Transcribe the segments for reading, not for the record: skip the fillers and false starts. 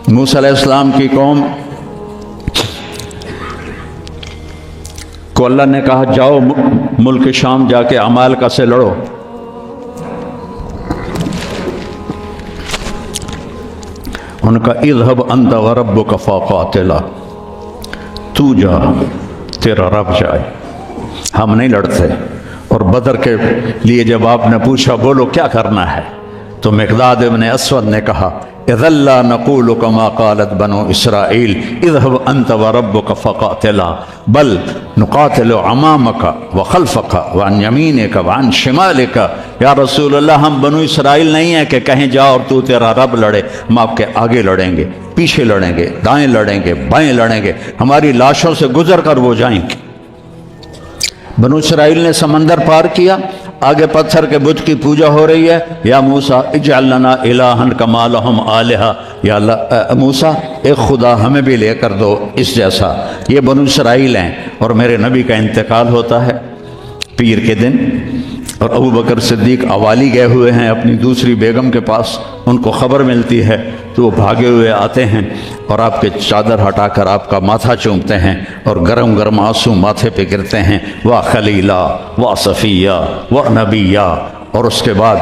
موسیٰ علیہ السلام کی قوم کو اللہ نے کہا جاؤ ملک شام جا کے عمالقہ سے لڑو۔ ان کا اذهب انت وربک فقاتلا، تو جا تیرا رب جائے، ہم نہیں لڑتے۔ اور بدر کے لیے جب آپ نے پوچھا بولو کیا کرنا ہے، تو مقداد ابن اسود نے کہا اذا لا نقول كما قالت بنو اسرائیل اذهب انت وربك فقاتلا بل نقاتل امامك وخلفك وعن يمينك وعن شمالك۔ یا رسول اللہ ہم بنو اسرائیل نہیں ہیں کہ کہیں جا اور تو تیرا رب لڑے، ہم آپ کے آگے لڑیں گے، پیچھے لڑیں گے، دائیں لڑیں گے، بائیں لڑیں گے، ہماری لاشوں سے گزر کر وہ جائیں گے۔ بنو اسرائیل نے سمندر پار کیا، آگے پتھر کے بت کی پوجا ہو رہی ہے۔ یا موسیٰ اجعل لنا الہا کما لہم آلہہ، یا اللہ موسیٰ ایک خدا ہمیں بھی لے کر دو اس جیسا۔ یہ بنو اسرائیل ہیں، اور میرے نبی کا انتقال ہوتا ہے پیر کے دن، اور ابو بکر صدیق اوالی گئے ہوئے ہیں اپنی دوسری بیگم کے پاس، ان کو خبر ملتی ہے تو وہ بھاگے ہوئے آتے ہیں اور آپ کے چادر ہٹا کر آپ کا ماتھا چومتے ہیں اور گرم گرم آنسو ماتھے پہ گرتے ہیں، وا خلیلا وا صفیہ وا نبیہ۔ اور اس کے بعد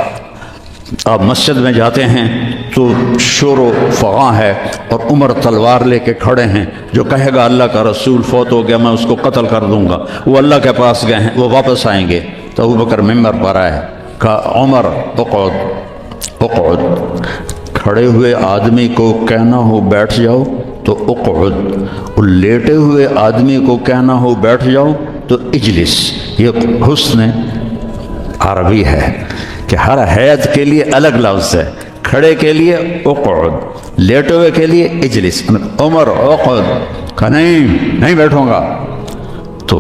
آپ مسجد میں جاتے ہیں تو شور و فغاں ہے، اور عمر تلوار لے کے کھڑے ہیں، جو کہے گا اللہ کا رسول فوت ہو گیا میں اس کو قتل کر دوں گا، وہ اللہ کے پاس گئے ہیں، وہ واپس آئیں گے۔ تو ابو بکر ممبر پر آئے، کہا عمر اقعد اقعد، کھڑے ہوئے آدمی کو کہنا ہو بیٹھ جاؤ تو اقعد، اور لیٹے ہوئے آدمی کو کہنا ہو بیٹھ جاؤ تو اجلس۔ یہ حسن عربی ہے کہ ہر حیت کے لیے الگ لفظ ہے، کھڑے کے لیے اقعد، لیٹے ہوئے کے لیے اجلس۔ عمر اقعد، کہا نہیں بیٹھوں گا۔ تو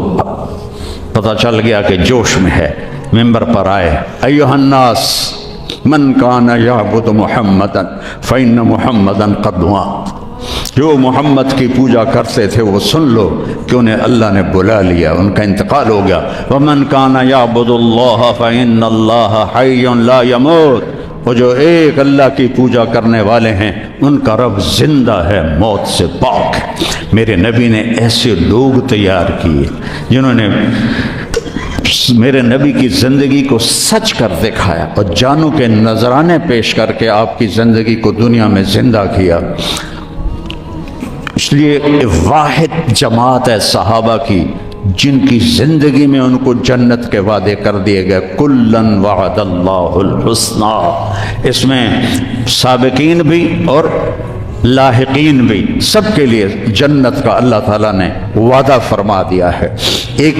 پتہ چل گیا کہ جوش میں ہے، ممبر پر آئے، ایھا الناس من کان یعبد محمدا فإن محمدا قد مات، جو محمد کی پوجا کرتے تھے وہ سن لو کہ انہیں اللہ نے بلا لیا، ان کا انتقال ہو گیا۔ ومن کان یعبد اللہ فإن اللہ حی لا یموت، وہ جو ایک اللہ کی پوجا کرنے والے ہیں ان کا رب زندہ ہے، موت سے پاک ہے۔ میرے نبی نے ایسے لوگ تیار کیے جنہوں نے میرے نبی کی زندگی کو سچ کر دکھایا اور جانوں کے نذرانے پیش کر کے آپ کی زندگی کو دنیا میں زندہ کیا۔ اس لیے واحد جماعت ہے صحابہ کی جن کی زندگی میں ان کو جنت کے وعدے کر دیے گئے، کلن وعد اللہ الحسنی۔ اس میں سابقین بھی اور لاحقین بھی، سب کے لیے جنت کا اللہ تعالیٰ نے وعدہ فرما دیا ہے۔ ایک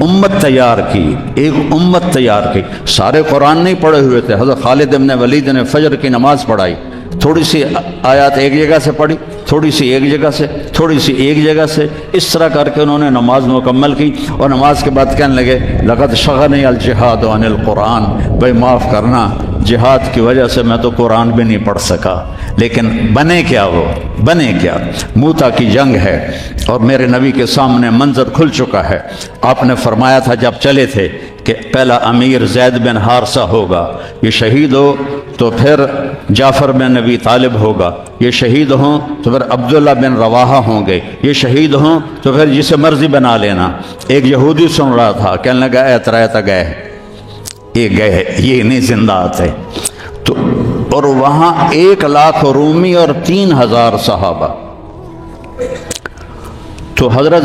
امت تیار کی، ایک امت تیار کی۔ سارے قرآن نہیں پڑھے ہوئے تھے، حضرت خالد بن ولید نے فجر کی نماز پڑھائی، تھوڑی سی آیات ایک جگہ سے پڑھی، تھوڑی سی ایک جگہ سے، تھوڑی سی ایک جگہ سے، اس طرح کر کے انہوں نے نماز مکمل کی۔ اور نماز کے بعد کہنے لگے لقد شغلنی الجہاد عن القرآن، بھائی معاف کرنا، جہاد کی وجہ سے میں تو قرآن بھی نہیں پڑھ سکا۔ لیکن بنے کیا، وہ بنے کیا؟ موتا کی جنگ ہے اور میرے نبی کے سامنے منظر کھل چکا ہے۔ آپ نے فرمایا تھا جب چلے تھے کہ پہلا امیر زید بن حارثہ ہوگا، یہ شہید ہو تو پھر جعفر بن ابی طالب ہوگا، یہ شہید ہوں تو پھر عبداللہ بن رواحہ ہوں گے، یہ شہید ہوں تو پھر جسے مرضی بنا لینا۔ ایک یہودی سن رہا تھا، کہنے لگا اے ترایتا گئے، یہ گئے، یہ نہیں زندہ آتے۔ تو اور وہاں 1,00,000 رومی اور 3,000 صحابہ۔ تو حضرت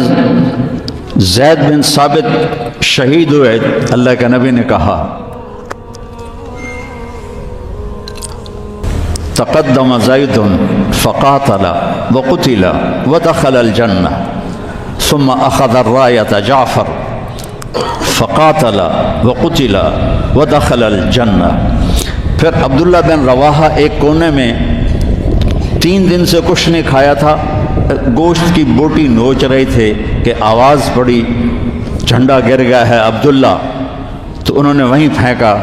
زید بن ثابت شہید ہوئے، اللہ کے نبی نے کہا تقدم زید فقاتل وقتل ودخل الجنہ ثم اخذ الرایۃ جعفر فقاتل وقتل ودخل الجنہ۔ پھر عبداللہ بن رواحہ ایک کونے میں 3 دن سے کچھ نہیں کھایا تھا، گوشت کی بوٹی نوچ رہے تھے کہ آواز پڑی جھنڈا گر گیا ہے عبداللہ، تو انہوں نے وہیں پھینکا۔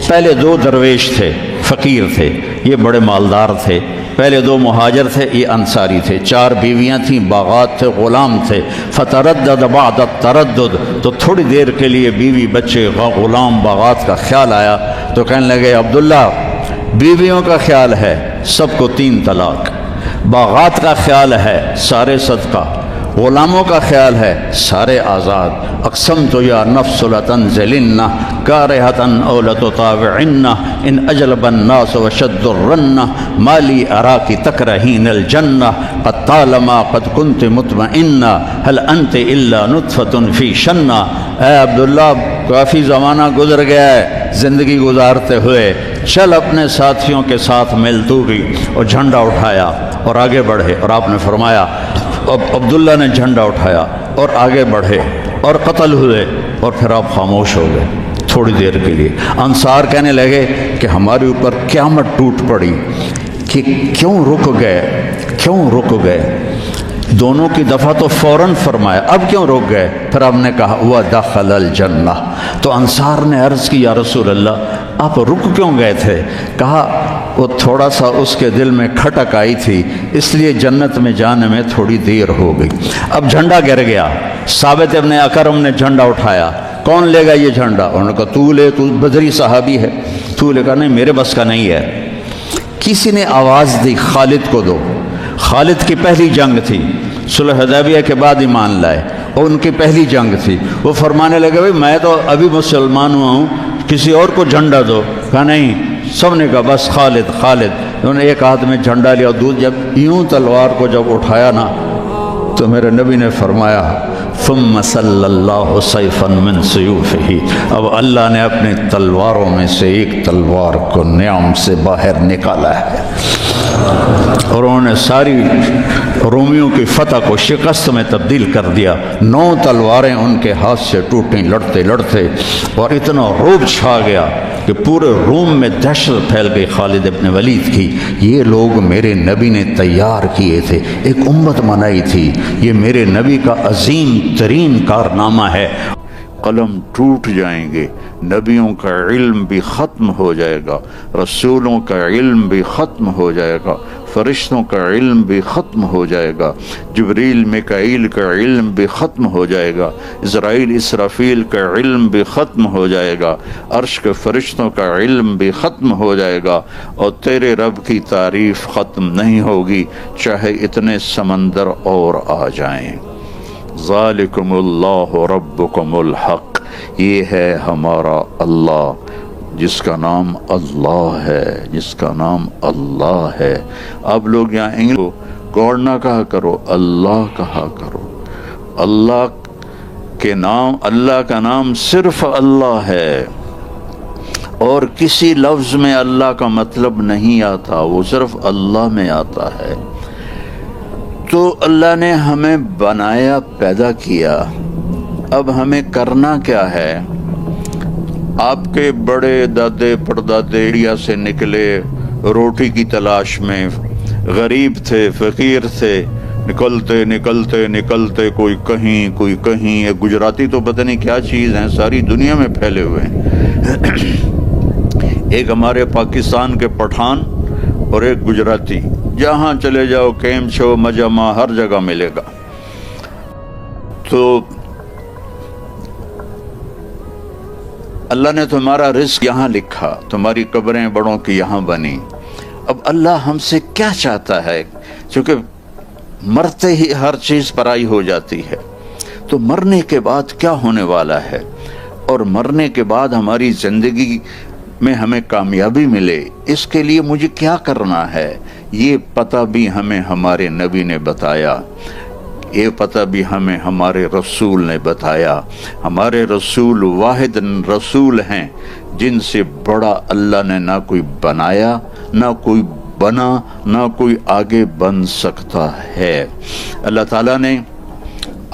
پہلے 2 درویش تھے، فقیر تھے، یہ بڑے مالدار تھے۔ پہلے 2 مہاجر تھے، یہ انصاری تھے۔ 4 بیویاں تھیں، باغات تھے، غلام تھے۔ فتردد بعد التردد، تو تھوڑی دیر کے لیے بیوی بچے غلام باغات کا خیال آیا، تو کہنے لگے عبداللہ بیویوں کا خیال ہے، سب کو 3 طلاق، باغات کا خیال ہے سارے صدقہ، غلاموں کا خیال ہے سارے آزاد۔ اقسمت یا نفس لتنزلن کارہۃ او لتطاوعن ان اجلب الناس وشد الرن ما لی اراک تکرہین الجنہ قد طالما قد کنت مطمئنہ هل انت الا نطفۃ فی شنہ۔ اے عبداللہ کافی زمانہ گزر گیا ہے زندگی گزارتے ہوئے، چل اپنے ساتھیوں کے ساتھ مل تو بھی، اور جھنڈا اٹھایا اور آگے بڑھے۔ اور آپ نے فرمایا، اب عبداللہ نے جھنڈا اٹھایا اور آگے بڑھے اور قتل ہوئے، اور پھر آپ خاموش ہو گئے تھوڑی دیر کے لیے۔ انصار کہنے لگے کہ ہمارے اوپر قیامت ٹوٹ پڑی کہ کیوں رک گئے۔ دونوں کی دفعہ تو فوراً فرمایا، اب کیوں رک گئے؟ پھر آپ نے کہا وَدَخَلَ الْجَنَّةَ۔ تو انصار نے عرض کی، یا رسول اللہ آپ رک کیوں گئے تھے؟ کہا وہ تھوڑا سا اس کے دل میں کھٹک آئی تھی، اس لیے جنت میں جانے میں تھوڑی دیر ہو گئی۔ اب جھنڈا گر گیا، ثابت ابن اکرم نے جھنڈا اٹھایا، کون لے گا یہ جھنڈا؟ انہوں نے کہا تو لے، تو بدری صحابی ہے، تو لے۔ کہا نہیں میرے بس کا نہیں ہے۔ کسی نے آواز دی خالد کو دو۔ خالد کی پہلی جنگ تھی، صلح حدیبیہ کے بعد ایمان لائے، اور ان کی پہلی جنگ تھی۔ وہ فرمانے لگے بھائی میں تو ابھی مسلمان ہوا ہوں، کسی اور کو جھنڈا دو۔ کہا نہیں، سب نے کہا بس خالد۔ انہوں نے ایک ہاتھ میں جھنڈا لیا، اور جب یوں تلوار کو جب اٹھایا نا تو میرے نبی نے فرمایا ثم صلی اللہ سیفا من سیوفہ، اب اللہ نے اپنی تلواروں میں سے ایک تلوار کو نیام سے باہر نکالا ہے، اور انہوں نے ساری رومیوں کی فتح کو شکست میں تبدیل کر دیا۔ 9 تلواریں ان کے ہاتھ سے ٹوٹیں لڑتے لڑتے، اور اتنا رعب چھا گیا کہ پورے روم میں دہشت پھیل گئی خالد ابن ولید کی۔ یہ لوگ میرے نبی نے تیار کیے تھے، ایک امت بنائی تھی، یہ میرے نبی کا عظیم ترین کارنامہ ہے۔ قلم ٹوٹ جائیں گے، نبیوں کا علم بھی ختم ہو جائے گا، رسولوں کا علم بھی ختم ہو جائے گا، فرشتوں کا علم بھی ختم ہو جائے گا، جبریل میکائیل کا علم بھی ختم ہو جائے گا، اسرائیل اسرافیل کا علم بھی ختم ہو جائے گا، عرش کے فرشتوں کا علم بھی ختم ہو جائے گا، اور تیرے رب کی تعریف ختم نہیں ہوگی چاہے اتنے سمندر اور آ جائیں۔ ذالکم اللہ ربکم الحق، یہ ہے ہمارا اللہ جس کا نام اللہ ہے، جس کا نام اللہ ہے۔ اب لوگ یہاں انگلش کو گاڈ نہ کہا کرو، اللہ کہا کرو۔ اللہ کا نام صرف اللہ ہے، اور کسی لفظ میں اللہ کا مطلب نہیں آتا، وہ صرف اللہ میں آتا ہے۔ تو اللہ نے ہمیں بنایا، پیدا کیا، اب ہمیں کرنا کیا ہے؟ آپ کے بڑے دادے پردادے انڈیا سے نکلے روٹی کی تلاش میں، غریب تھے، فقیر تھے، نکلتے نکلتے نکلتے کوئی کہیں، ایک گجراتی تو پتہ نہیں کیا چیز ہیں، ساری دنیا میں پھیلے ہوئے ہیں۔ ایک ہمارے پاکستان کے پٹھان اور ایک گجراتی، جہاں چلے جاؤ کیم چھو مجمع ہر جگہ ملے گا۔ تو اللہ نے تمہارا رزق یہاں لکھا، تمہاری قبریں بڑوں کی یہاں بنی۔ اب اللہ ہم سے کیا چاہتا ہے؟ چونکہ مرتے ہی ہر چیز پرائی ہو جاتی ہے، تو مرنے کے بعد کیا ہونے والا ہے، اور مرنے کے بعد ہماری زندگی میں ہمیں کامیابی ملے، اس کے لیے مجھے کیا کرنا ہے، یہ پتہ بھی ہمیں ہمارے نبی نے بتایا، یہ پتہ بھی ہمیں ہمارے رسول نے بتایا۔ ہمارے رسول واحد رسول ہیں جن سے بڑا اللہ نے نہ کوئی بنایا، نہ کوئی بنا، نہ کوئی آگے بن سکتا ہے۔ اللہ تعالیٰ نے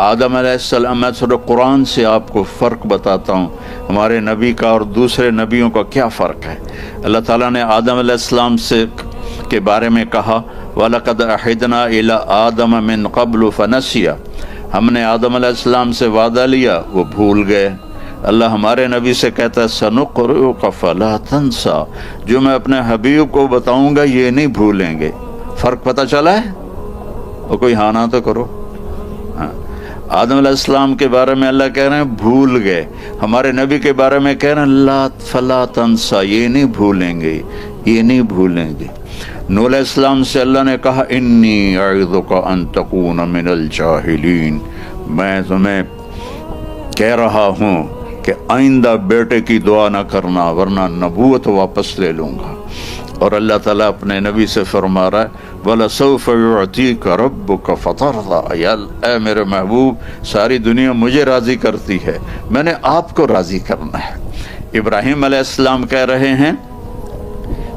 آدم علیہ السلام، میں تھوڑا قرآن سے آپ کو فرق بتاتا ہوں، ہمارے نبی کا اور دوسرے نبیوں کا کیا فرق ہے۔ اللہ تعالیٰ نے آدم علیہ السلام کے بارے میں کہا وَلَقَدْ أَحِدْنَا إِلَىٰ آدَمَ مِن قَبْلُ فَنَسِيَ، ہم نے آدم علیہ السلام سے وعدہ لیا، وہ بھول گئے۔ اللہ ہمارے نبی سے کہتا ہے سَنُقْرِئُكَ فَلَا تَنْسَىٰ، جو میں اپنے حبیب کو بتاؤں گا یہ نہیں بھولیں گے۔ فرق پتہ چلا ہے؟ اور کوئی ہاں نہ تو کرو۔ آدم علیہ السلام کے بارے میں اللہ کہہ رہے ہیں بھول گئے، ہمارے نبی کے بارے میں کہہ رہے ہیں لا فلا تنسا، یہ نہیں بھولیں گے، یہ نہیں بھولیں گے۔ نوح علیہ السلام سے اللہ نے کہا انی اعوذک ان تکون من الجاہلین، میں تمہیں کہہ رہا ہوں کہ آئندہ بیٹے کی دعا نہ کرنا ورنہ نبوت واپس لے لوں گا۔ اور اللہ تعالیٰ اپنے نبی سے فرما رہا ہے وَلَسَوْفَ يُعْطِيكَ رَبُّكَ فَتَرْضَىٰ، یا اے میرے محبوب ساری دنیا مجھے راضی کرتی ہے، میں نے آپ کو راضی کرنا ہے۔ ابراہیم علیہ السلام کہہ رہے ہیں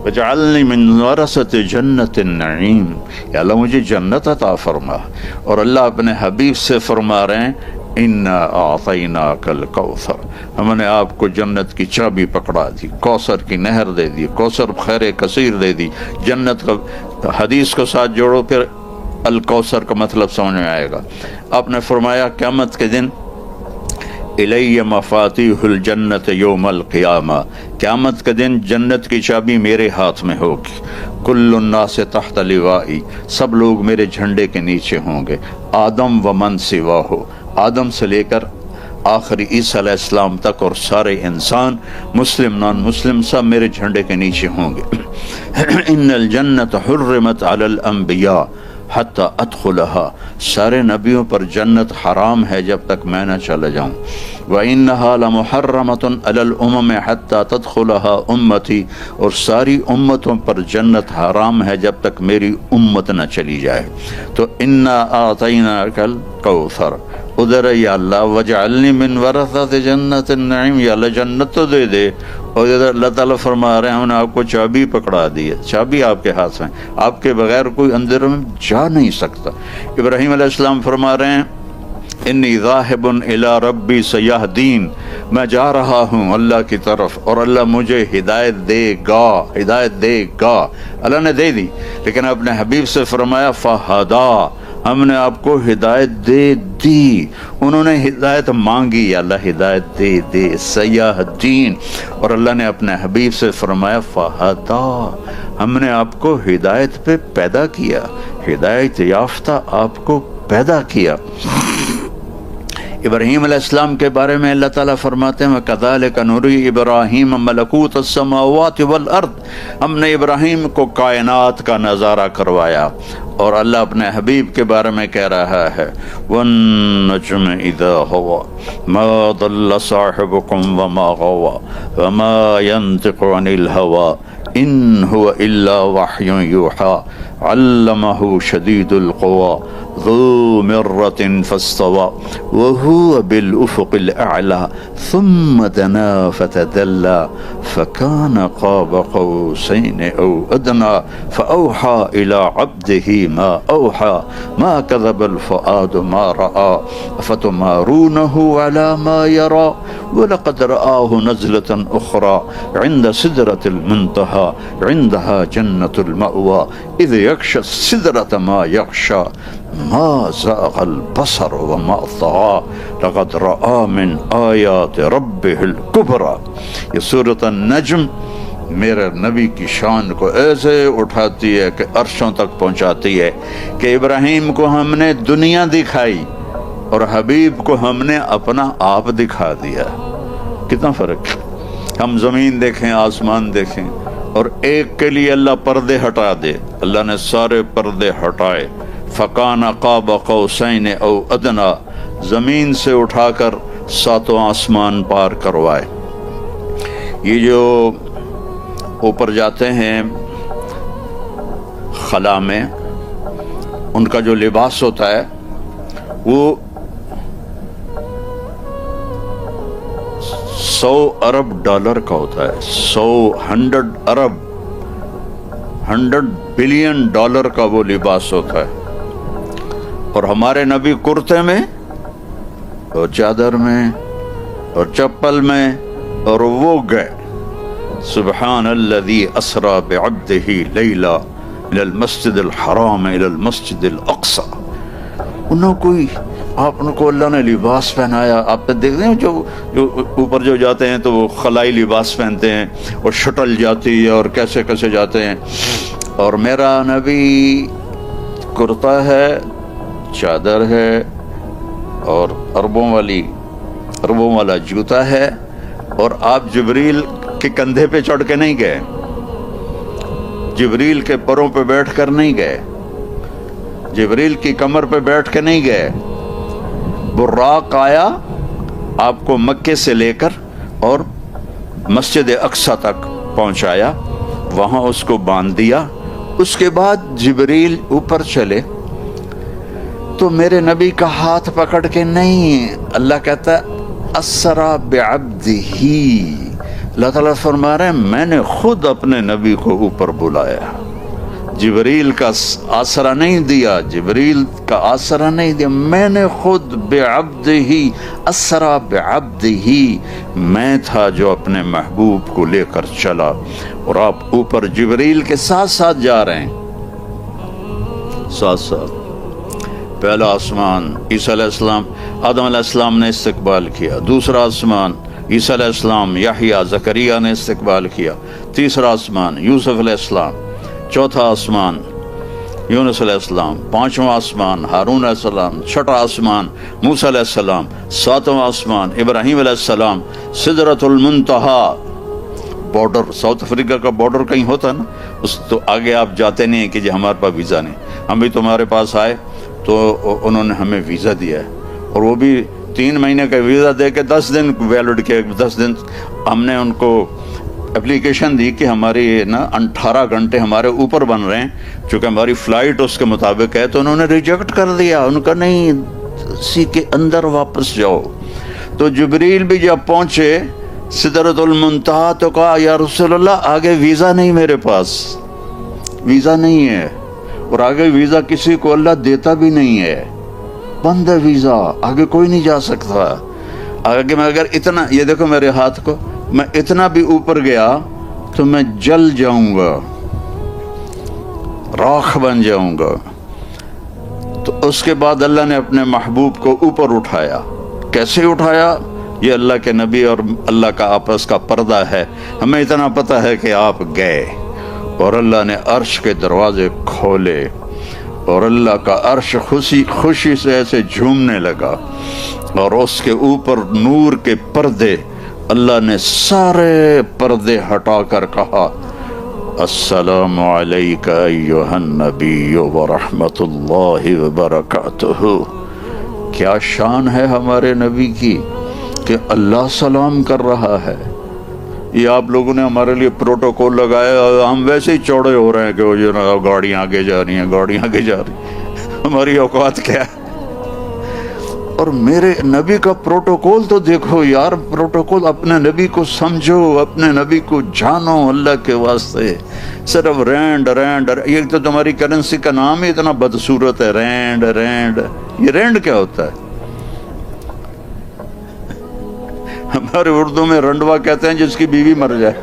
وَجَعَلْنِي مِنْ وَرَثَةِ جَنَّةِ النَّعِيمِ، یا اللہ مجھے جنت عطا فرما۔ اور اللہ اپنے حبیب سے فرما رہے ہیں اِنَّا أَعْطَيْنَاكَ الْكَوْثَرَ، ہم نے آپ کو جنت کی چابی پکڑا دی، کوثر کی نہر دے دی، کوثر خیر کثیر دے دی، جنت کا حدیث کو ساتھ جوڑو پھر الکوثر کا مطلب سمجھ میں آئے گا۔ آپ نے فرمایا قیامت کے دن الی مفاتیح الجنت یوم القیامہ، قیامت کے دن جنت کی چابی میرے ہاتھ میں ہوگی، کل الناس تحت لوائی، سب لوگ میرے جھنڈے کے نیچے ہوں گے، آدم و من سواہ، آدم سے لے کر آخری عیسیٰ علیہ السلام تک، اور سارے انسان مسلم نان مسلم سب میرے جھنڈے کے نیچے ہوں گے۔ ان الجنت حرمت علی الانبیاء حتی ادخلها، سارے نبیوں پر جنت حرام ہے جب تک میں نہ چلا جاؤں۔ وَإِنَّهَا لَمُحَرَّمَةٌ عَلَى الْأُمَمِ حَتَّى تَدْخُلَهَا أُمَّتِي، اور ساری امتوں پر جنت حرام ہے جب تک میری امت نہ چلی جائے۔ تو اِنَّا أَعْطَيْنَاكَ الْكَوْثَرَ، ادھر یا اللہ وَجْعَلْنِي مِنْ وَرَثَةِ جَنَّةِ النَّعِيمِ، یا اللہ جنت تو دے دے۔ اور ادھر اللہ تعالیٰ فرما رہے ہیں ہم نے آپ کو چابی پکڑا دی ہے، چابی آپ کے ہاتھ میں، آپ کے بغیر کوئی اندر میں جا نہیں سکتا۔ ابراہیم علیہ السلام فرما رہے ہیں انی ذاہب الی ربی سیہدین، میں جا رہا ہوں اللہ کی طرف اور اللہ مجھے ہدایت دے گا، ہدایت دے گا۔ اللہ نے دے دی، لیکن اپنے حبیب سے فرمایا فہدا، ہم نے آپ کو ہدایت دے دی۔ انہوں نے ہدایت مانگی، یا اللہ ہدایت دے دے، سیہدین۔ اور اللہ نے اپنے حبیب سے فرمایا فہدا، ہم نے آپ کو ہدایت پہ پیدا کیا، ہدایت یافتہ آپ کو پیدا کیا۔ ابراہیم علیہ السلام کے بارے میں اللہ تعالیٰ فرماتے ہیں وَكَذَلِكَ نُرِي إِبْرَاهِيمَ مَلَكُوتَ السَّمَاوَاتِ وَالْأَرْضِ، ہم نے ابراہیم کو کائنات کا نظارہ کروایا۔ اور اللہ اپنے حبیب کے بارے میں کہہ رہا ہے وَالنَّجْمِ إِذَا هَوَى مَا ضَلَّ صَاحِبُكُمْ وَمَا غَوَى وَمَا يَنطِقُ عَنِ الْهَوَى إِنْ هُوَ إِلَّا وَحْيٌ يُوحَى عَلَّمَهُ شَدِيدُ الْقُوَى ذو مرة فاستوى وهو بالأفق الأعلى ثم دنا فتدلى فكان قاب قوسين أو أدنى فأوحى إلى عبده ما أوحى ما كذب الفؤاد ما رأى أفتمارونه على ما يرى ولقد رآه نزلة أخرى عند سدرة المنتهى عندها جنة المأوى إذ يغشى السدرة ما يغشى ما زاغ البصر وما طغى لقد رأى من آیات ربه الکبریٰ۔ یہ سورۃ النجم میرے نبی کی شان کو ایسے اٹھاتی ہے کہ عرشوں تک پہنچاتی ہے کہ ابراہیم کو ہم نے دنیا دکھائی اور حبیب کو ہم نے اپنا آپ دکھا دیا۔ کتنا فرق ہے، ہم زمین دیکھیں آسمان دیکھیں اور ایک کے لیے اللہ پردے ہٹا دے، اللہ نے سارے پردے ہٹائے۔ فَكَانَ قَابَ قَوْسَيْنِ أَوْ أَدْنَىٰ، زمین سے اٹھا کر ساتوں آسمان پار کروائے۔ یہ جو اوپر جاتے ہیں خلا میں، ان کا جو لباس ہوتا ہے وہ 100 ارب ڈالر کا ہوتا ہے، 100 ارب 100 بلین ڈالر کا وہ لباس ہوتا ہے۔ اور ہمارے نبی کرتے میں اور چادر میں اور چپل میں، اور وہ گئے سبحان الذی اسری بعبدہ لیلا من المسجد الحرام الى المسجد الاقصی۔ انہوں کوئی آپ کو اللہ نے لباس پہنایا، آپ دیکھتے ہیں جو اوپر جو جاتے ہیں تو وہ خلائی لباس پہنتے ہیں اور شٹل جاتی ہے اور کیسے کیسے جاتے ہیں، اور میرا نبی کرتا ہے، چادر ہے اور اربوں والا جوتا ہے، اور آپ جبریل کے کندھے پہ چڑھ کے نہیں گئے، جبریل کے پروں پہ بیٹھ کر نہیں گئے، جبریل کی کمر پہ بیٹھ کے نہیں گئے، براق آیا آپ کو مکے سے لے کر اور مسجد اقصی تک پہنچایا، وہاں اس کو باندھ دیا۔ اس کے بعد جبریل اوپر چلے تو میرے نبی کا ہاتھ پکڑ کے نہیں، اللہ کہتا ہے اسرا بعبدہ، اللہ تعالیٰ فرما رہے ہیں میں نے خود اپنے نبی کو اوپر بلایا، جبریل کا آسرا نہیں دیا، جبریل کا آسرا نہیں دیا، میں نے خود بعبدہ اسرا بعبدہ، میں تھا جو اپنے محبوب کو لے کر چلا، اور آپ اوپر جبریل کے ساتھ ساتھ جا رہے ہیں، ساتھ ساتھ۔ پہلا آسمان عیسیٰ علیہ السلام، آدم علیہ السلام نے استقبال کیا، دوسرا آسمان عیسیٰ علیہ السلام، یحییٰ، زکریا نے استقبال کیا، تیسرا آسمان یوسف علیہ السلام، چوتھا آسمان یونس علیہ السلام، پانچواں آسمان ہارون علیہ السلام، چھٹا آسمان موسیٰ علیہ السلام، ساتواں آسمان ابراہیم علیہ السلام، سدرۃ المنتہا، بارڈر ساؤتھ افریقہ کا بارڈر کہیں ہوتا ہے نا، اس تو آگے آپ جاتے نہیں ہیں کہ جی ہمارے پاس ویزا نہیں، ہم بھی تمہارے پاس آئے تو انہوں نے ہمیں ویزا دیا ہے، اور وہ بھی 3 مہینے کا ویزا دے کے 10 دن ویلڈ کے 10 دن ہم نے ان کو اپلیکیشن دی کہ ہماری نا 18 گھنٹے ہمارے اوپر بن رہے ہیں، چونکہ ہماری فلائٹ اس کے مطابق ہے، تو انہوں نے ریجیکٹ کر دیا، ان کا نہیں، اسی کے اندر واپس جاؤ۔ تو جبریل بھی جب پہنچے سدرۃ المنتہا تو کہا یا رسول اللہ آگے ویزا نہیں، میرے پاس ویزا نہیں ہے، اور آگے ویزا کسی کو اللہ دیتا بھی نہیں ہے، بند ہے ویزا، آگے کوئی نہیں جا سکتا۔ آگے میں اگر اتنا، یہ دیکھو میرے ہاتھ کو، میں اتنا بھی اوپر گیا تو میں جل جاؤں گا، راکھ بن جاؤں گا۔ تو اس کے بعد اللہ نے اپنے محبوب کو اوپر اٹھایا۔ کیسے اٹھایا؟ یہ اللہ کے نبی اور اللہ کا آپس کا پردہ ہے، ہمیں اتنا پتہ ہے کہ آپ گئے، اور اللہ نے عرش کے دروازے کھولے، اور اللہ کا عرش خوشی سے ایسے جھومنے لگا، اور اس کے اوپر نور کے پردے، اللہ نے سارے پردے ہٹا کر کہا السلام علیک ایھا النبی ورحمۃ اللہ وبرکاتہ۔ کیا شان ہے ہمارے نبی کی کہ اللہ سلام کر رہا ہے۔ یہ آپ لوگوں نے ہمارے لیے پروٹوکول لگایا، ہم ویسے ہی چوڑے ہو رہے ہیں کہ وہ جو نا گاڑیاں آگے جا رہی ہیں، گاڑیاں آگے جا رہی ہیں، ہماری اوقات کیا ہے؟ اور میرے نبی کا پروٹوکول تو دیکھو یار، پروٹوکول، اپنے نبی کو سمجھو، اپنے نبی کو جانو اللہ کے واسطے۔ صرف رینڈ رینڈ، یہ تو تمہاری کرنسی کا نام ہی اتنا بدصورت ہے، رینڈ رینڈ۔ یہ رینڈ کیا ہوتا ہے؟ ہمارے اردو میں رنڈوا کہتے ہیں جس کی بیوی مر جائے،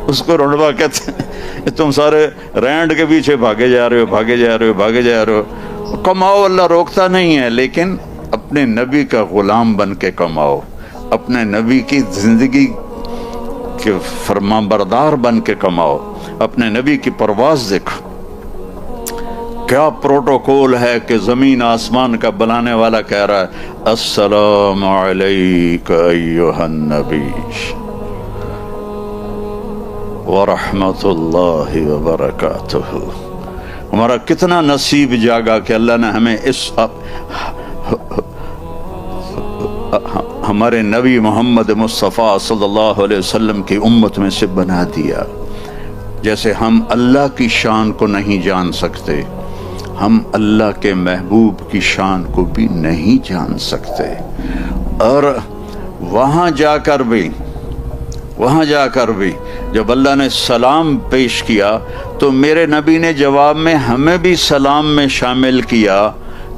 اس کو رنڈوا کہتے ہیں۔ تم سارے رینڈ کے پیچھے بھاگے جا رہے ہو، بھاگے جا رہے ہو، بھاگے جا رہے ہو۔ کماؤ، اللہ روکتا نہیں ہے، لیکن اپنے نبی کا غلام بن کے کماؤ، اپنے نبی کی زندگی کے فرمانبردار بن کے کماؤ، اپنے نبی کی پرواز دیکھو۔ کیا پروٹوکول ہے کہ زمین آسمان کا بنانے والا کہہ رہا ہے السلام علیک ایھا النبی ورحمۃ اللہ وبرکاتہ۔ ہمارا کتنا نصیب جاگا کہ اللہ نے ہمیں اس ہمارے نبی محمد مصطفیٰ صلی اللہ علیہ وسلم کی امت میں سے بنا دیا۔ جیسے ہم اللہ کی شان کو نہیں جان سکتے، ہم اللہ کے محبوب کی شان کو بھی نہیں جان سکتے۔ اور وہاں جا کر بھی جب اللہ نے سلام پیش کیا تو میرے نبی نے جواب میں ہمیں بھی سلام میں شامل کیا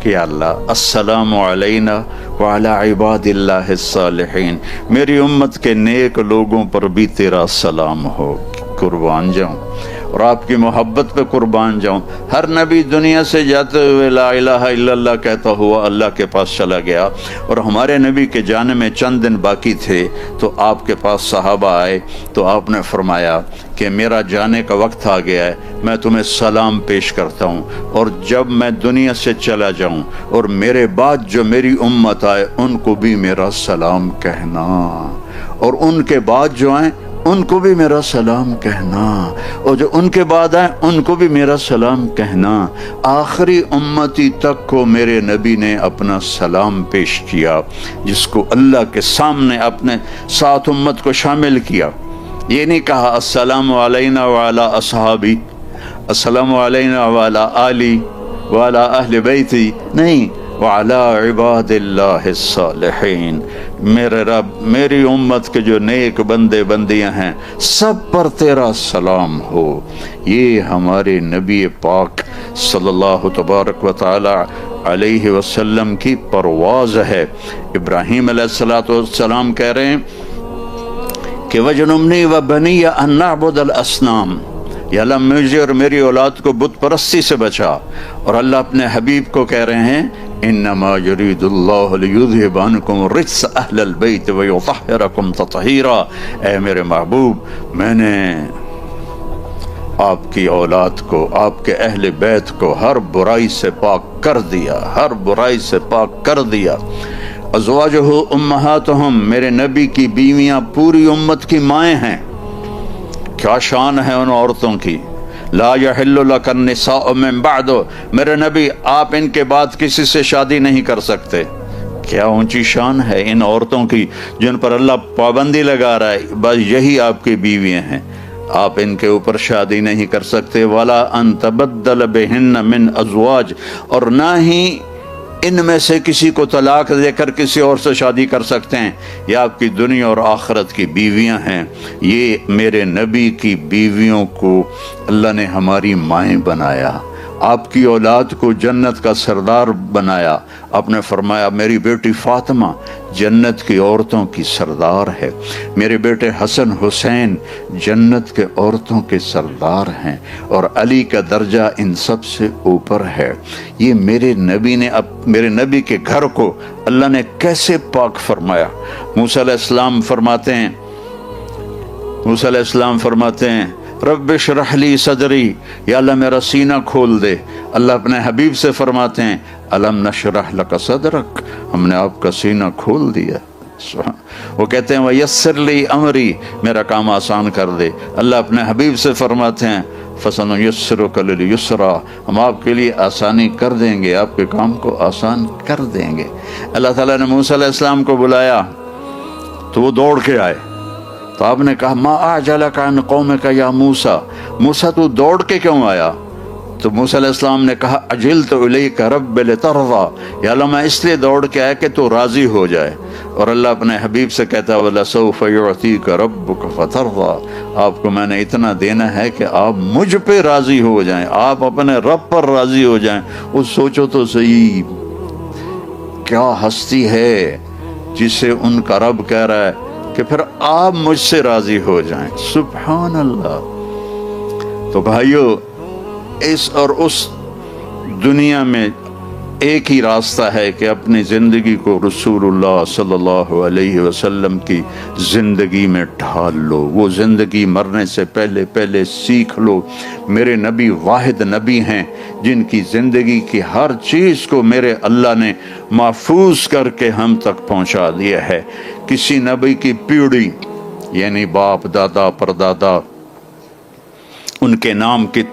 کہ اللہ السلام علینا وعلی عباد اللہ الصالحین، میری امت کے نیک لوگوں پر بھی تیرا سلام ہو۔ قربان جاؤں اور آپ کی محبت پہ قربان جاؤں۔ ہر نبی دنیا سے جاتے ہوئے لا الہ الا اللہ کہتا ہوا اللہ کے پاس چلا گیا، اور ہمارے نبی کے جانے میں چند دن باقی تھے تو آپ کے پاس صحابہ آئے تو آپ نے فرمایا کہ میرا جانے کا وقت آ گیا ہے، میں تمہیں سلام پیش کرتا ہوں، اور جب میں دنیا سے چلا جاؤں اور میرے بعد جو میری امت آئے ان کو بھی میرا سلام کہنا، اور ان کے بعد جو آئیں ان کو بھی میرا سلام کہنا، اور جو ان کے بعد آئے ان کو بھی میرا سلام کہنا۔ آخری امتی تک کو میرے نبی نے اپنا سلام پیش کیا، جس کو اللہ کے سامنے اپنے ساتھ امت کو شامل کیا۔ یہ نہیں کہا السلام علینا وعلی اصحابی، السلام علینا وعلی آلی وعلی اہل بیتی، نہیں، وعلی عباد اللہ الصالحین، میرے رب میری امت کے جو نیک بندے بندیاں ہیں سب پر تیرا سلام ہو۔ یہ ہمارے نبی پاک صلی اللہ تبارک و تعالی علیہ وسلم کی پرواز ہے۔ ابراہیم علیہ السلام کہہ رہے ہیں کہ وَجْنُبْنِي وَبَنِيَّ أَن نَعْبُدَ الْأَصْنَامَ، یا اللہ مجھے اور میری اولاد کو بت پرستی سے بچا۔ اور اللہ اپنے حبیب کو کہہ رہے ہیں انما یرید اللہ لیذہب عنکم الرجس اہل البیت ویطہرکم تطہیرا، اے میرے محبوب میں نے آپ کی اولاد کو، آپ کے اہل بیت کو ہر برائی سے پاک کر دیا، ہر برائی سے پاک کر دیا۔ ازواجہ امہاتہم، میرے نبی کی بیویاں پوری امت کی مائیں ہیں۔ کیا شان ہے ان عورتوں کی، لا یحل لک النساء من بعد، میرے نبی آپ ان کے بعد کسی سے شادی نہیں کر سکتے۔ کیا اونچی شان ہے ان عورتوں کی جن پر اللہ پابندی لگا رہا ہے، بس یہی آپ کی بیویاں ہیں، آپ ان کے اوپر شادی نہیں کر سکتے۔ ولا ان تبدل بہن من ازواج، اور نہ ہی ان میں سے کسی کو طلاق دے کر کسی اور سے شادی کر سکتے ہیں، یہ آپ کی دنیا اور آخرت کی بیویاں ہیں۔ یہ میرے نبی کی بیویوں کو اللہ نے ہماری مائیں بنایا، آپ کی اولاد کو جنت کا سردار بنایا۔ آپ نے فرمایا میری بیٹی فاطمہ جنت کی عورتوں کی سردار ہے، میرے بیٹے حسن حسین جنت کے عورتوں کے سردار ہیں، اور علی کا درجہ ان سب سے اوپر ہے۔ یہ میرے نبی نے میرے نبی کے گھر کو اللہ نے کیسے پاک فرمایا۔ موسیٰ علیہ السلام فرماتے ہیں رب اشرح لی صدری، یا اللہ میرا سینہ کھول دے۔ اللہ اپنے حبیب سے فرماتے ہیں الم نشرح لک صدرک، ہم نے آپ کا سینہ کھول دیا۔ وہ کہتے ہیں ویسر لی امری، میرا کام آسان کر دے۔ اللہ اپنے حبیب سے فرماتے ہیں فسنیسرک للیسرا، ہم آپ کے لیے آسانی کر دیں گے، آپ کے کام کو آسان کر دیں گے۔ اللہ تعالیٰ نے موسیٰ علیہ السلام کو بلایا تو وہ دوڑ کے آئے، تو آپ نے کہا ما اعجلک عن قومک یا موسیٰ، موسیٰ تو دوڑ کے کیوں آیا؟ تو موسیٰ علیہ السلام نے کہا عجلت الیک رب لترضی، یا اللہ میں اس لیے دوڑ کے آیا کہ تو راضی ہو جائے۔ اور اللہ اپنے حبیب سے کہتا ہے وَلَسَوْفَ يُعْطِيكَ رَبُّكَ فَتَرْضَى، آپ کو میں نے اتنا دینا ہے کہ آپ مجھ پہ راضی ہو جائیں، آپ اپنے رب پر راضی ہو جائیں۔ وہ سوچو تو صحیح، کیا ہستی ہے جسے ان کا رب کہہ رہا ہے کہ پھر آپ مجھ سے راضی ہو جائیں۔ سبحان اللہ۔ تو بھائیو، اس اور اس دنیا میں ایک ہی راستہ ہے کہ اپنی زندگی کو رسول اللہ صلی اللہ علیہ وسلم کی زندگی میں ڈھال لو، وہ زندگی مرنے سے پہلے پہلے سیکھ لو۔ میرے نبی واحد نبی ہیں جن کی زندگی کی ہر چیز کو میرے اللہ نے محفوظ کر کے ہم تک پہنچا دیا ہے۔ کسی نبی کی پیڑھی یعنی باپ دادا پردادا ان کے نام کی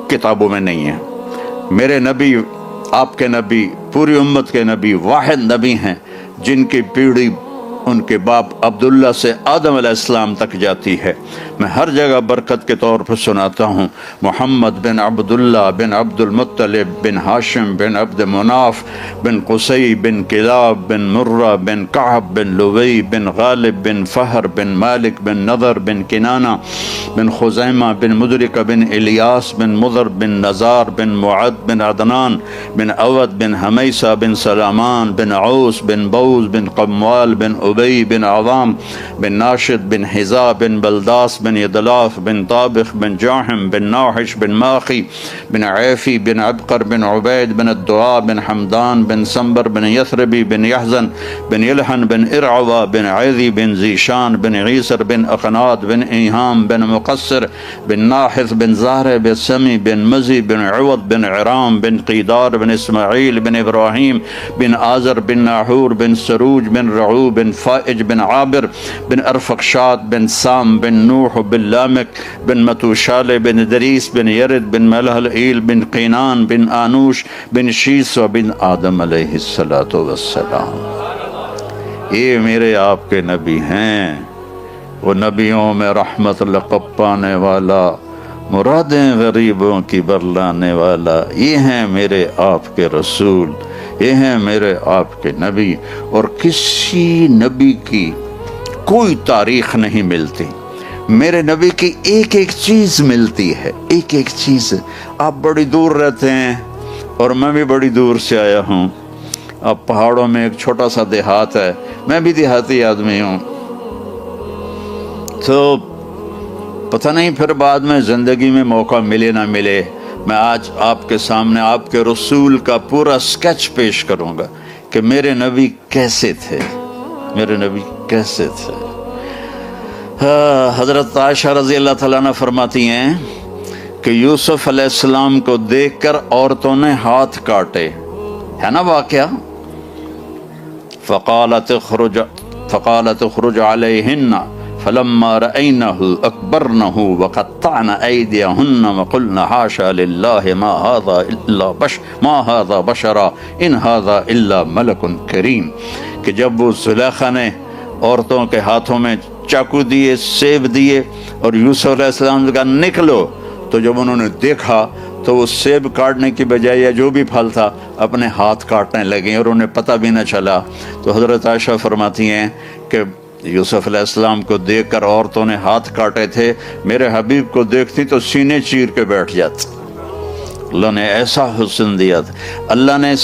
کتابوں میں نہیں ہے۔ میرے نبی، آپ کے نبی، پوری امت کے نبی واحد نبی ہیں جن کی پیڑھی ان کے باپ عبداللہ سے آدم علیہ السلام تک جاتی ہے۔ میں ہر جگہ برکت کے طور پر سناتا ہوں محمد بن عبداللہ بن عبد المطلب بن ہاشم بن عبد مناف بن قصی بن کلاب بن مرہ بن کعب بن لوی بن غالب بن فہر بن مالک بن نضر بن کنانہ بن خزیمہ بن مدرکہ بن الیاس بن مضر بن نزار بن معد بن عدنان بن عود بن حمیسہ بن سلامان بن عوس بن بوز بن قموال بن عبی بن عظام بن ناشد بن حذا بن بلداس بن یدلاف بن طابخ بن جاحم بن ناحش بن ماخی بن عیفی بن عبقر بن عبید بن الدعاء بن حمدان بن سنبر بن یثربی بن یحزن بن یلحن بن ارعوا بن عیذی بن زیشان بن عیسر بن اقناد بن ایہام بن مقصر بن ناحث بن زہر بن سمی بن مزی بن عوض بن عرام بن قیدار بن اسماعیل بن ابراہیم بن آزر بن ناحور بن سروج بن رعو بن فائج بن عابر بن ارفقشاد بن سام بن نوح بن لامک بن متوشال بن دریس بن یرد بن ملحلئیل بن قینان بن آنوش بن شیس و بن آدم علیہ السلام۔ یہ میرے آپ کے نبی ہیں، وہ نبیوں میں رحمت لقب پانے والا، مرادیں غریبوں کی برلانے والا، یہ ہیں میرے آپ کے رسول، یہ ہیں میرے آپ کے نبی۔ اور کسی نبی کی کوئی تاریخ نہیں ملتی، میرے نبی کی ایک ایک چیز ملتی ہے، ایک ایک چیز۔ آپ بڑی دور رہتے ہیں اور میں بھی بڑی دور سے آیا ہوں، اب پہاڑوں میں ایک چھوٹا سا دیہات ہے، میں بھی دیہاتی آدمی ہوں، تو پتہ نہیں پھر بعد میں زندگی میں موقع ملے نہ ملے، میں آج آپ کے سامنے آپ کے رسول کا پورا سکیچ پیش کروں گا کہ میرے نبی کیسے تھے، میرے نبی کیسے تھے۔ حضرت عائشہ رضی اللہ تعالیٰ عنہ فرماتی ہیں کہ یوسف علیہ السلام کو دیکھ کر عورتوں نے ہاتھ کاٹے، ہے نا واقعہ؟ فقالت اخرج علیہن فلما رأینہ اکبرنہ وقطعن ایدیہن وقلن حاشا للہ ما هذا بشرا ان هذا الا ملک کریم، کہ جب وہ زلیخا نے عورتوں کے ہاتھوں میں چاقو دیے، سیب دیے، اور یوسف علیہ السلام نے کہا نکلو، تو جب انہوں نے دیکھا تو وہ سیب کاٹنے کی بجائے یا جو بھی پھل تھا اپنے ہاتھ کاٹنے لگے اور انہیں پتہ بھی نہ چلا۔ تو حضرت عائشہ فرماتی ہیں کہ یوسف علیہ السلام کو دیکھ کر عورتوں نے ہاتھ کاٹے تھے، میرے حبیب کو دیکھتی تو سینے چیر کے بیٹھ جاتی۔ اللہ نے ایسا حسن دیا تھا، اللہ نے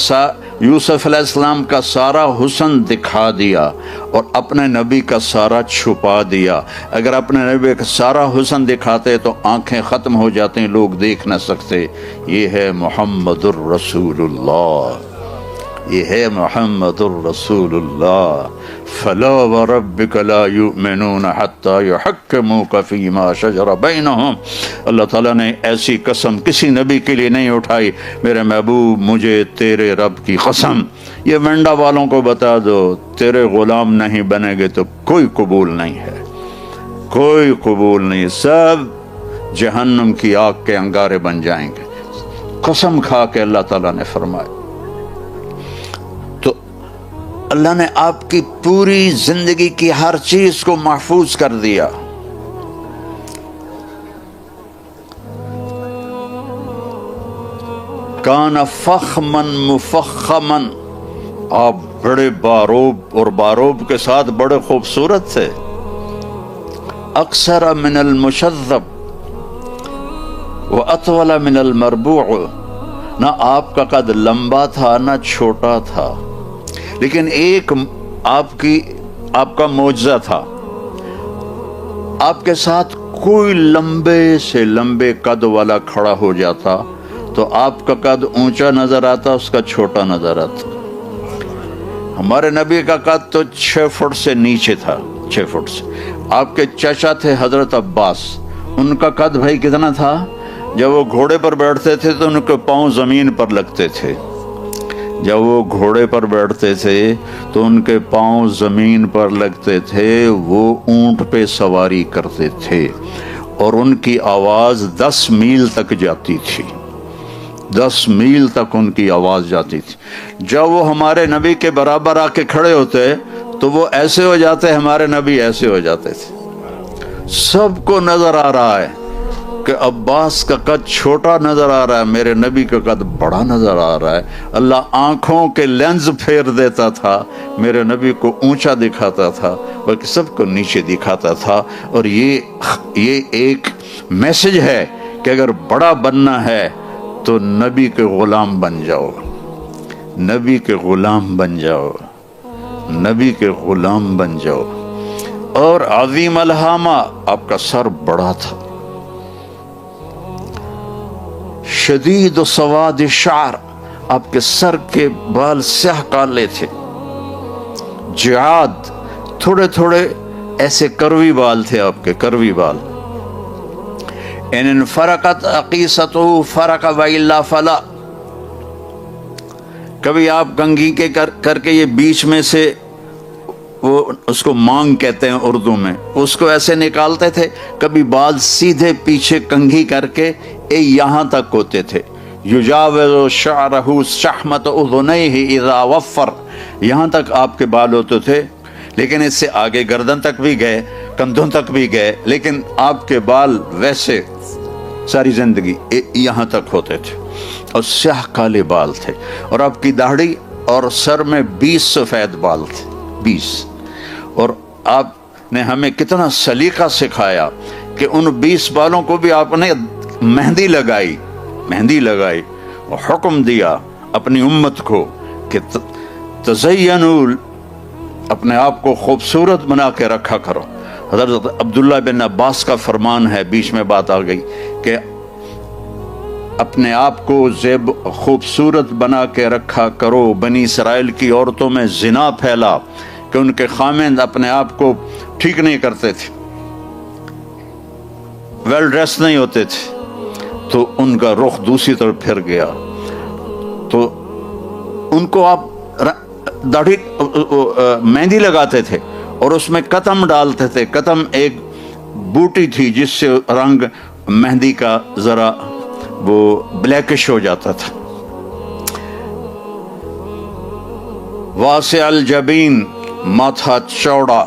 یوسف علیہ السلام کا سارا حسن دکھا دیا اور اپنے نبی کا سارا چھپا دیا۔ اگر اپنے نبی کا سارا حسن دکھاتے تو آنکھیں ختم ہو جاتی، لوگ دیکھ نہ سکتے۔ یہ ہے محمد الرسول اللہ، یہ ہے محمد الرسول اللہ۔ فلا وربک لا یؤمنون حتی یحکموک فیما شجر بینہم، اللہ تعالیٰ نے ایسی قسم کسی نبی کے لیے نہیں اٹھائی، میرے محبوب مجھے تیرے رب کی قسم، یہ منڈا والوں کو بتا دو تیرے غلام نہیں بنے گے تو کوئی قبول نہیں ہے، کوئی قبول نہیں، سب جہنم کی آگ کے انگارے بن جائیں گے، قسم کھا کے اللہ تعالیٰ نے فرمایا۔ اللہ نے آپ کی پوری زندگی کی ہر چیز کو محفوظ کر دیا۔ کان فخما مفخما، آپ بڑے باروب اور باروب کے ساتھ بڑے خوبصورت تھے۔ اکثر من المشذب واطول من المربوع، نہ آپ کا قد لمبا تھا نہ چھوٹا تھا، لیکن ایک آپ کا معجزہ تھا، آپ کے ساتھ کوئی لمبے سے لمبے قد والا کھڑا ہو جاتا تو آپ کا قد اونچا نظر آتا، اس کا چھوٹا نظر آتا۔ ہمارے نبی کا قد تو 6 فٹ سے نیچے تھا، 6 فٹ سے۔ آپ کے چچا تھے حضرت عباس، ان کا قد بھائی کتنا تھا؟ جب وہ گھوڑے پر بیٹھتے تھے تو ان کے پاؤں زمین پر لگتے تھے، جب وہ گھوڑے پر بیٹھتے تھے تو ان کے پاؤں زمین پر لگتے تھے، وہ اونٹ پہ سواری کرتے تھے اور ان کی آواز 10 میل تک جاتی تھی، 10 میل تک ان کی آواز جاتی تھی۔ جب وہ ہمارے نبی کے برابر آ کے کھڑے ہوتے تو وہ ایسے ہو جاتے، ہمارے نبی ایسے ہو جاتے تھے۔ سب کو نظر آ رہا ہے کہ عباس کا قد چھوٹا نظر آ رہا ہے، میرے نبی کا قد بڑا نظر آ رہا ہے۔ اللہ آنکھوں کے لینز پھیر دیتا تھا، میرے نبی کو اونچا دکھاتا تھا بلکہ سب کو نیچے دکھاتا تھا۔ اور یہ ایک میسج ہے کہ اگر بڑا بننا ہے تو نبی کے غلام بن جاؤ، نبی کے غلام بن جاؤ، نبی کے غلام بن جاؤ۔ اور عظیم الہامہ، آپ کا سر بڑا تھا، شدید سواد شعر، آپ کے سر کے بال سیاہ کالے تھے، جعاد، تھوڑے تھوڑے ایسے کروی بال تھے آپ کے، کروی بال۔ ان فرقت عقیصتہ فرق والا فلا، کبھی آپ کنگھی کے کر کے یہ بیچ میں سے وہ اس کو مانگ کہتے ہیں اردو میں، اس کو ایسے نکالتے تھے، کبھی بال سیدھے پیچھے کنگھی کر کے یہاں تک ہوتے تھے، یجاوز شعرہ شحمت اذنیہ اذا وفر، یہاں تک آپ کے بال ہوتے تھے، لیکن اس سے آگے گردن تک بھی گئے، کندھوں تک بھی گئے، لیکن آپ کے بال ویسے ساری زندگی یہاں تک ہوتے تھے اور سیاہ کالے بال تھے، اور آپ کی داڑھی اور سر میں 20 سفید بال تھے، 20۔ اور آپ نے ہمیں کتنا سلیقہ سکھایا کہ ان 20 بالوں کو بھی آپ نے مہندی لگائی اور حکم دیا اپنی امت کو کہ تزینوا، اپنے آپ کو خوبصورت بنا کے رکھا کرو۔ حضرت عبداللہ بن عباس کا فرمان ہے، بیچ میں بات آ گئی، کہ اپنے آپ کو خوبصورت بنا کے رکھا کرو۔ بنی اسرائیل کی عورتوں میں زنا پھیلا کہ ان کے خاوند اپنے آپ کو ٹھیک نہیں کرتے تھے، ویل ڈریس نہیں ہوتے تھے، تو ان کا رخ دوسری طرف پھر گیا، تو ان کو آپ داڑھی مہندی لگاتے تھے اور اس میں قطم ڈالتے تھے۔ قطم ایک بوٹی تھی جس سے رنگ مہندی کا ذرا وہ بلیکش ہو جاتا تھا۔ واسع الجبین، ماتھا چوڑا،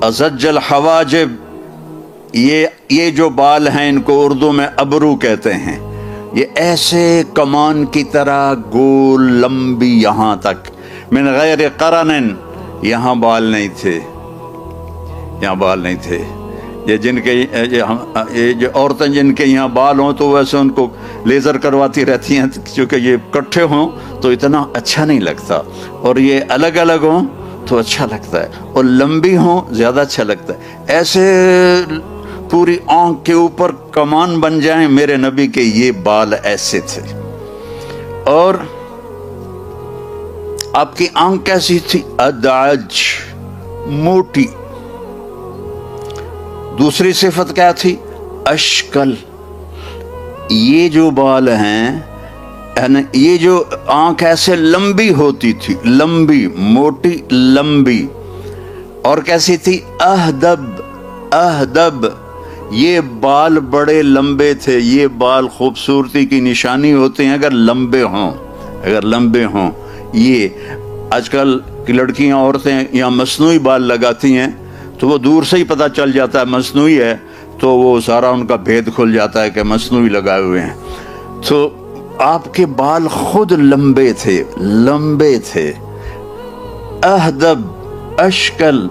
ازج الحواجب، یہ جو بال ہیں ان کو اردو میں ابرو کہتے ہیں، یہ ایسے کمان کی طرح گول لمبی یہاں تک، من غیر قرن، یہاں بال نہیں تھے، یہاں بال نہیں تھے۔ یہ جن کے یہ جو عورتیں جن کے یہاں بال ہوں تو ویسے ان کو لیزر کرواتی رہتی ہیں، کیونکہ یہ اکٹھے ہوں تو اتنا اچھا نہیں لگتا، اور یہ الگ الگ ہوں تو اچھا لگتا ہے، اور لمبی ہوں زیادہ اچھا لگتا ہے۔ ایسے پوری آنکھ کے اوپر کمان بن جائیں، میرے نبی کے یہ بال ایسے تھے۔ اور آپ کی آنکھ کیسی تھی؟ ادعج، موٹی۔ دوسری صفت کیا تھی؟ اشکل۔ یہ جو بال ہیں، یہ جو آنکھ ایسے لمبی ہوتی تھی، لمبی، موٹی، لمبی، اور کیسی تھی؟ اہدب، یہ بال بڑے لمبے تھے۔ یہ بال خوبصورتی کی نشانی ہوتے ہیں اگر لمبے ہوں۔ یہ آج کل کی لڑکیاں، عورتیں یہاں مصنوعی بال لگاتی ہیں تو وہ دور سے ہی پتہ چل جاتا ہے مصنوعی ہے، تو وہ سارا ان کا بھید کھل جاتا ہے کہ مصنوعی لگائے ہوئے ہیں۔ تو آپ کے بال خود لمبے تھے۔ اہدب، اشکل،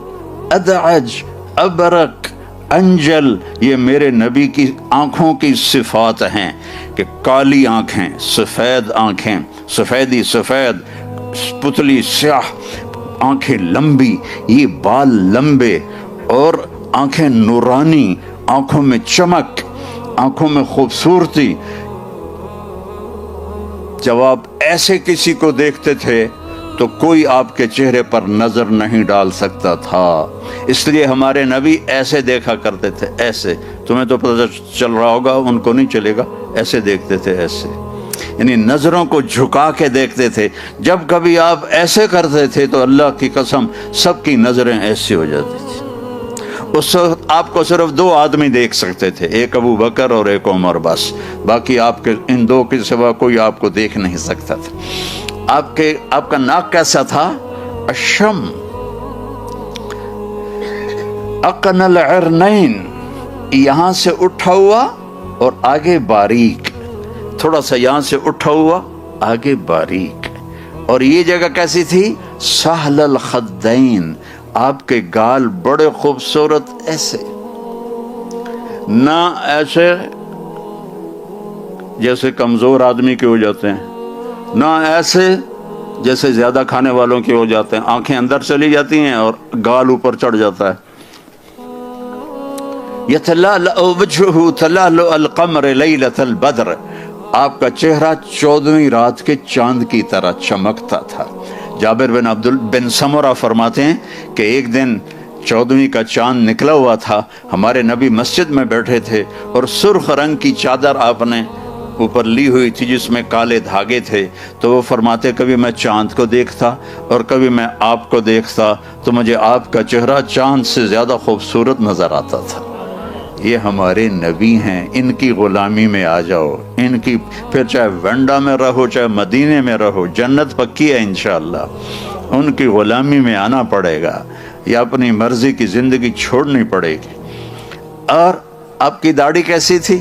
ادعج، ابرق، انجل، یہ میرے نبی کی آنکھوں کی صفات ہیں کہ کالی آنکھیں، سفید آنکھیں، سفیدی سفید، پتلی سیاہ، آنکھیں لمبی، یہ بال لمبے، اور آنکھیں نورانی، آنکھوں میں چمک، آنکھوں میں خوبصورتی۔ جب آپ ایسے کسی کو دیکھتے تھے تو کوئی آپ کے چہرے پر نظر نہیں ڈال سکتا تھا، اس لیے ہمارے نبی ایسے دیکھا کرتے تھے، ایسے۔ تمہیں تو پتہ چل رہا ہوگا، ان کو نہیں چلے گا، ایسے دیکھتے تھے، ایسے، یعنی نظروں کو جھکا کے دیکھتے تھے۔ جب کبھی آپ ایسے کرتے تھے تو اللہ کی قسم سب کی نظریں ایسی ہو جاتی تھی۔ اس وقت آپ کو صرف 2 آدمی دیکھ سکتے تھے، ایک ابو بکر اور ایک عمر، بس، باقی آپ کے ان 2 کے سوا کوئی آپ کو دیکھ نہیں سکتا تھا۔ آپ کا ناک کیسا تھا؟ اشم، اقن العرنین، یہاں سے اٹھا ہوا اور آگے باریک، تھوڑا سا یہاں سے اٹھا ہوا آگے باریک۔ اور یہ جگہ کیسی تھی؟ سہل الخدین، آپ کے گال بڑے خوبصورت، ایسے، نہ ایسے جیسے کمزور آدمی کے ہو جاتے ہیں، نہ ایسے جیسے زیادہ کھانے والوں کے ہو جاتے ہیں، آنکھیں اندر چلی جاتی ہیں اور گال اوپر چڑھ جاتا ہے۔ یتلألأ وجهه تلألؤ القمر لیلۃ البدر، آپ کا چہرہ 14ویں رات کے چاند کی طرح چمکتا تھا۔ جابر بن سمرہ فرماتے ہیں کہ ایک دن 14ویں کا چاند نکلا ہوا تھا، ہمارے نبی مسجد میں بیٹھے تھے اور سرخ رنگ کی چادر آپ نے اوپر لی ہوئی تھی جس میں کالے دھاگے تھے، تو وہ فرماتے کبھی میں چاند کو دیکھتا اور کبھی میں آپ کو دیکھتا تو مجھے آپ کا چہرہ چاند سے زیادہ خوبصورت نظر آتا تھا۔ یہ ہمارے نبی ہیں، ان کی غلامی میں آ جاؤ، ان کی، پھر چاہے ونڈا میں رہو چاہے مدینے میں رہو، جنت پکی ہے انشاءاللہ۔ ان کی غلامی میں آنا پڑے گا یا اپنی مرضی کی زندگی چھوڑنی پڑے گی۔ اور آپ کی داڑھی کیسی تھی؟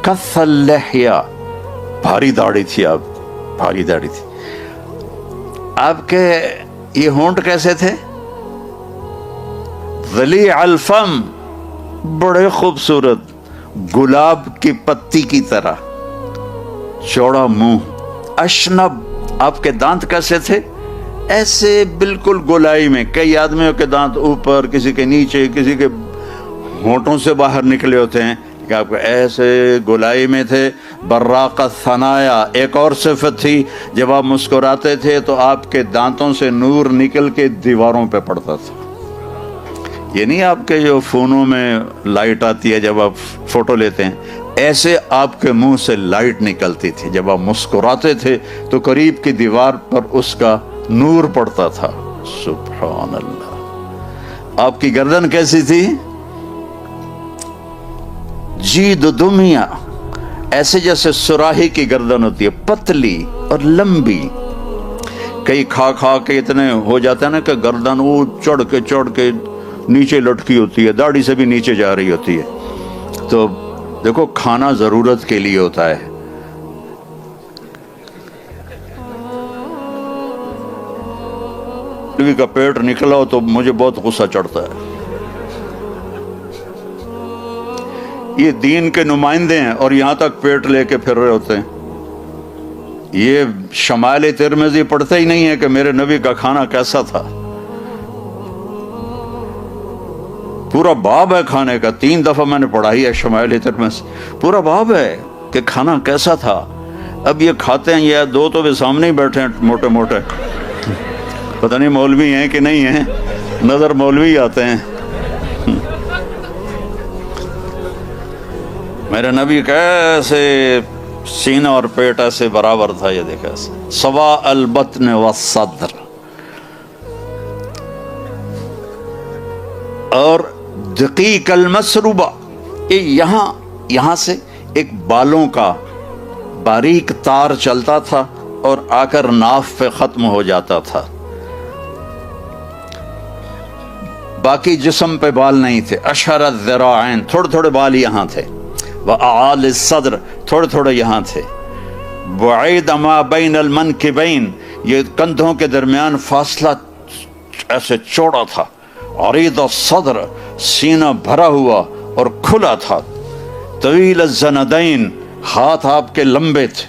کث اللحیہ، بھاری داڑھی تھی، آپ بھاری داڑھی تھی۔ آپ کے یہ ہونٹ کیسے تھے؟ ذلیع الفم، بڑے خوبصورت، گلاب کی پتی کی طرح، چوڑا منہ، اشنب۔ آپ کے دانت کیسے تھے؟ ایسے بالکل گولائی میں، کئی آدمیوں کے دانت اوپر، کسی کے نیچے، کسی کے ہونٹوں سے باہر نکلے ہوتے ہیں، کہ آپ کو ایسے گولائی میں تھے۔ براق الثنایا، ایک اور صفت تھی، جب آپ مسکراتے تھے تو آپ کے دانتوں سے نور نکل کے دیواروں پہ پڑتا تھا۔ یہ نہیں آپ کے جو فونوں میں لائٹ آتی ہے جب آپ فوٹو لیتے ہیں، ایسے آپ کے منہ سے لائٹ نکلتی تھی، جب آپ مسکراتے تھے تو قریب کی دیوار پر اس کا نور پڑتا تھا۔ سبحان اللہ۔ آپ کی گردن کیسی تھی؟ جید دمیہ، ایسے جیسے سراہی کی گردن ہوتی ہے، پتلی اور لمبی۔ کئی کھا کھا کے اتنے ہو جاتا ہے نا کہ گردن وہ چڑھ کے نیچے لٹکی ہوتی ہے، داڑھی سے بھی نیچے جا رہی ہوتی ہے۔ تو دیکھو، کھانا ضرورت کے لیے ہوتا ہے۔ بیوی کا پیٹ نکلا ہو تو مجھے بہت غصہ چڑھتا ہے۔ یہ دین کے نمائندے ہیں اور یہاں تک پیٹ لے کے پھر رہے ہوتے ہیں۔ یہ شمائل ترمذی پڑھتے ہی نہیں ہے کہ میرے نبی کا کھانا کیسا تھا۔ پورا باب ہے کھانے کا، 3 دفعہ میں نے پڑھائی ہے شمائل ترمذی، پورا باب ہے کہ کھانا کیسا تھا۔ اب یہ کھاتے ہیں، یہ 2 تو بھی سامنے ہی بیٹھے ہیں موٹے موٹے، پتہ نہیں مولوی ہیں کہ نہیں ہیں، نظر مولوی آتے ہیں۔ میرے نبی کیسے سینہ اور پیٹ ایسے برابر تھا، یہ دیکھا، سوا البطن والصدر۔ اور دقیق المسروبہ، یہاں سے ایک بالوں کا باریک تار چلتا تھا اور آ کر ناف پہ ختم ہو جاتا تھا، باقی جسم پہ بال نہیں تھے۔ اشہر الذراعین، تھوڑے تھوڑے بال یہاں تھے، وَأَعَالِ الصَّدْرِ، تھوڑے تھوڑے یہاں تھے، بُعِيدَ مَا بَيْنَ الْمَنْكِبَيْن، یہ کندھوں کے درمیان فاصلہ ایسے چوڑا تھا، عریض الصدر، سینہ بھرا ہوا اور کھلا تھا، طویل الزندین، ہاتھ آپ کے لمبے تھے،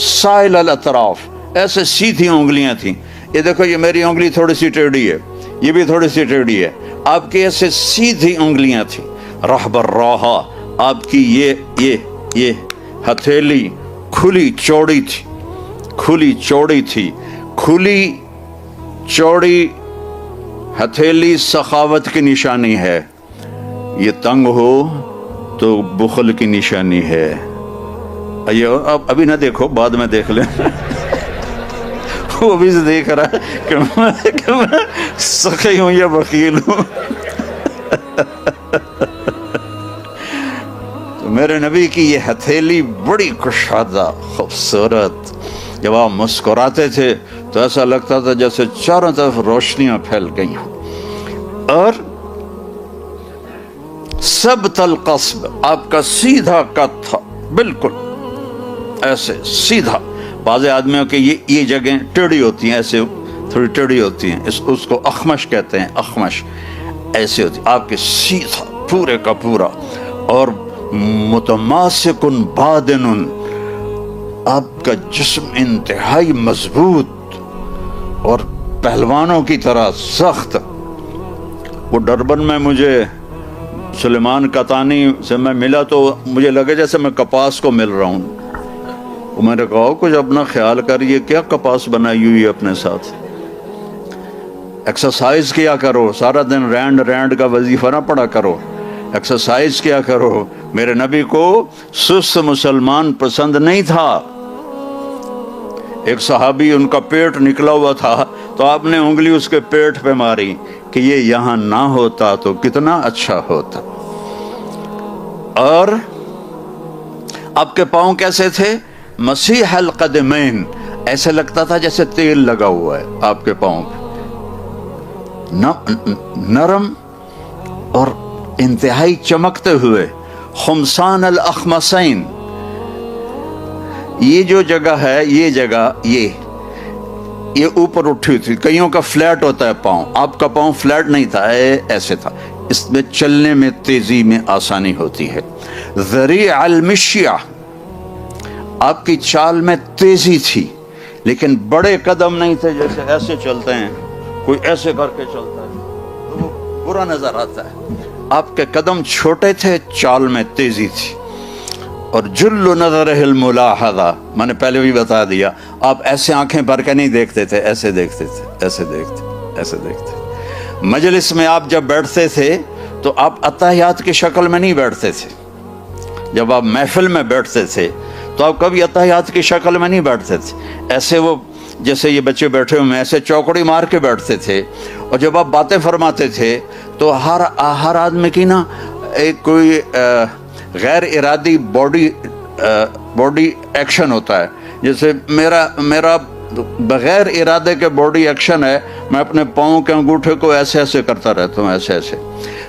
سائل الاطراف، ایسے سیدھی انگلیاں تھیں۔ یہ دیکھو، یہ میری انگلی تھوڑی سی ٹیڑھی ہے، یہ بھی تھوڑی سی ٹیڑھی ہے، آپ کی ایسے سیدھی انگلیاں تھیں۔ رحب الراحہ، آپ کی یہ ہتھیلی کھلی چوڑی تھی، کھلی چوڑی تھی، کھلی چوڑی ہتھیلی سخاوت کی نشانی ہے، یہ تنگ ہو تو بخل کی نشانی ہے۔ ابھی نہ دیکھو، بعد میں دیکھ لیں۔ وہ بھی دیکھ رہا ہے کہ میں سخی ہوں یا بخیل ہوں۔ تو میرے نبی کی یہ ہتھیلی بڑی کشادہ، خوبصورت، جب آپ مسکراتے تھے تو ایسا لگتا تھا جیسے چاروں طرف روشنیاں پھیل گئی ہوں۔ اور ثبت القصب، آپ کا سیدھا قد تھا، بالکل ایسے سیدھا۔ بعض آدمیوں کے یہ جگہیں ٹیڑھی ہوتی ہیں، ایسے تھوڑی ٹیڑھی ہوتی ہیں، اس کو اخمش کہتے ہیں، اخمش ایسے ہوتی، آپ کے سیدھا پورے کا پورا، اور متماسک بادن، آپ کا جسم انتہائی مضبوط اور پہلوانوں کی طرح سخت۔ وہ ڈربن میں مجھے سلیمان قطانی سے میں ملا تو مجھے لگے جیسے میں کپاس کو مل رہا ہوں۔ میں نے کہا کچھ اپنا خیال کریے، کیا کپاس بنائی ہوئی ہے اپنے ساتھ، ایکسرسائز کیا کرو، سارا دن رینڈ کا وظیفہ نہ پڑا کرو، ایکسرسائز کیا کرو. میرے نبی کو سست مسلمان پسند نہیں تھا. ایک صحابی ان کا پیٹ نکلا ہوا تھا تو آپ نے انگلی اس کے پیٹ پہ ماری کہ یہ یہاں نہ ہوتا تو کتنا اچھا ہوتا. اور آپ کے پاؤں کیسے تھے؟ مسیح القدمین، ایسے لگتا تھا جیسے تیل لگا ہوا ہے آپ کے پاؤں پہ، نرم اور انتہائی چمکتے ہوئے. خمسان الاخمسین، یہ جو جگہ ہے، یہ جگہ یہ اوپر اٹھی تھی. کئیوں کا فلیٹ ہوتا ہے پاؤں، آپ کا پاؤں فلیٹ نہیں تھا، ایسے تھا. اس میں چلنے میں تیزی میں آسانی ہوتی ہے. ذریع المشیہ، آپ کی چال میں تیزی تھی، لیکن بڑے قدم نہیں تھے جیسے ایسے چلتے ہیں، کوئی ایسے کر کے چلتا ہے تو وہ برا نظر آتا ہے. آپ کے قدم چھوٹے تھے، چال میں تیزی تھی. اور جل نظرہ الملاحظہ، میں نے پہلے بھی بتا دیا، آپ ایسے آنکھیں بھر کے نہیں دیکھتے تھے، ایسے دیکھتے تھے، ایسے دیکھتے، ایسے دیکھتے. مجلس میں آپ جب بیٹھتے تھے تو آپ اتحیات کی شکل میں نہیں بیٹھتے تھے. جب آپ محفل میں بیٹھتے تھے تو آپ کبھی اتحیات کی شکل میں نہیں بیٹھتے تھے. ایسے وہ جیسے یہ بچے بیٹھے ہوئے ہیں، ایسے چوکڑی مار کے بیٹھتے تھے. اور جب آپ باتیں فرماتے تھے تو ہر آدمی کی نا ایک کوئی غیر ارادی باڈی ایکشن ہوتا ہے. جیسے میرا بغیر ارادے کے باڈی ایکشن ہے، میں اپنے پاؤں کے انگوٹھے کو ایسے ایسے کرتا رہتا ہوں، ایسے ایسے.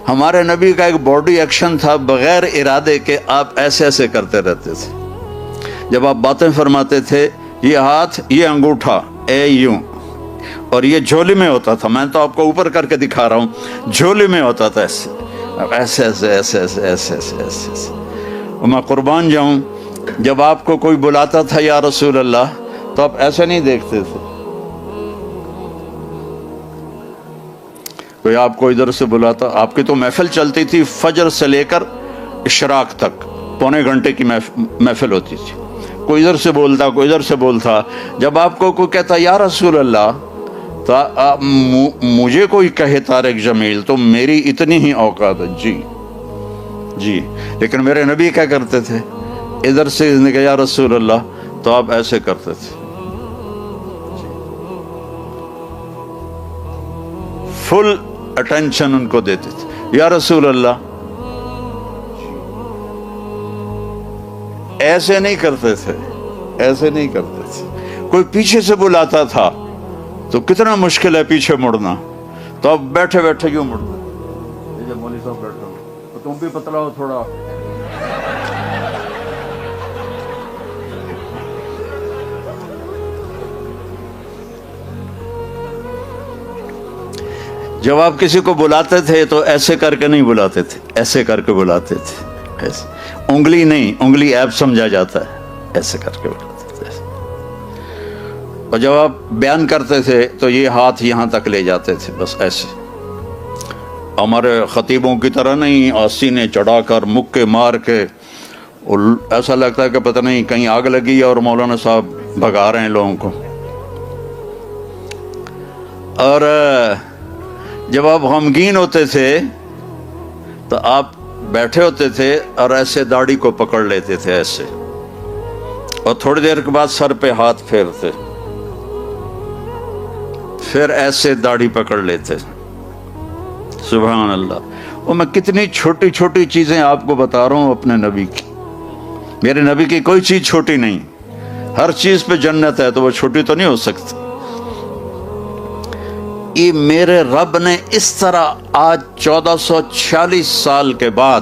ہمارے نبی کا ایک باڈی ایکشن تھا بغیر ارادے کے، آپ ایسے ایسے کرتے رہتے تھے. جب آپ باتیں فرماتے تھے، یہ ہاتھ، یہ انگوٹھا یوں، اور یہ جھولی میں ہوتا تھا. میں تو آپ کو اوپر کر کے دکھا رہا ہوں، جھولی میں ہوتا تھا ایسے ایسے ایسے ایسے ایسے ایسے ایسے ایسے ایسے. میں قربان جاؤں، جب آپ کو کوئی بلاتا تھا یا رسول اللہ تو آپ ایسے نہیں دیکھتے تھے. کوئی آپ کو ادھر سے بلاتا، آپ کی تو محفل چلتی تھی فجر سے لے کر اشراق تک، پونے گھنٹے کی محفل ہوتی تھی. کوئی ادھر سے بولتا، کوئی ادھر سے بولتا. جب آپ کو کوئی کہتا یا رسول اللہ تو مجھے کوئی کہے طارق جمیل تو میری اتنی ہی اوقات ہے. جی. لیکن میرے نبی کیا کرتے تھے؟ ادھر سے نے کہا یا رسول اللہ تو آپ ایسے کرتے تھے. فل اٹینشن ان کو دیتے تھے. یا رسول اللہ ایسے نہیں کرتے تھے، ایسے نہیں کرتے تھے. کوئی پیچھے سے بلاتا تھا تو کتنا مشکل ہے پیچھے مڑنا، تو اب بیٹھے بیٹھے کیوں مڑتے؟ جب مولوی صاحب بیٹھے ہو تو تم بھی پتلا ہو تھوڑا. جب آپ کسی کو بلاتے تھے تو ایسے کر کے نہیں بلاتے تھے، ایسے کر کے بلاتے تھے. ایسے انگلی نہیں، انگلی ایپ سمجھا جاتا ہے، ایسے کر کے بلاتے تھے. اور جب آپ بیان کرتے تھے تو یہ ہاتھ یہاں تک لے جاتے تھے، بس ایسے. ہمارے خطیبوں کی طرح نہیں سینے چڑھا کر مکے مار کے، اور ایسا لگتا ہے کہ پتہ نہیں کہیں آگ لگی ہے اور مولانا صاحب بھگا رہے ہیں لوگوں کو. اور جب آپ غمگین ہوتے تھے تو آپ بیٹھے ہوتے تھے اور ایسے داڑھی کو پکڑ لیتے تھے ایسے، اور تھوڑی دیر کے بعد سر پہ ہاتھ پھیرتے، پھر ایسے داڑھی پکڑ لیتے. سبحان اللہ. اور میں کتنی چھوٹی چھوٹی چیزیں آپ کو بتا رہا ہوں اپنے نبی کی. میرے نبی کی کوئی چیز چھوٹی نہیں، ہر چیز پہ جنت ہے، تو وہ چھوٹی تو نہیں ہو سکتی. یہ میرے رب نے اس طرح آج 1446 سال کے بعد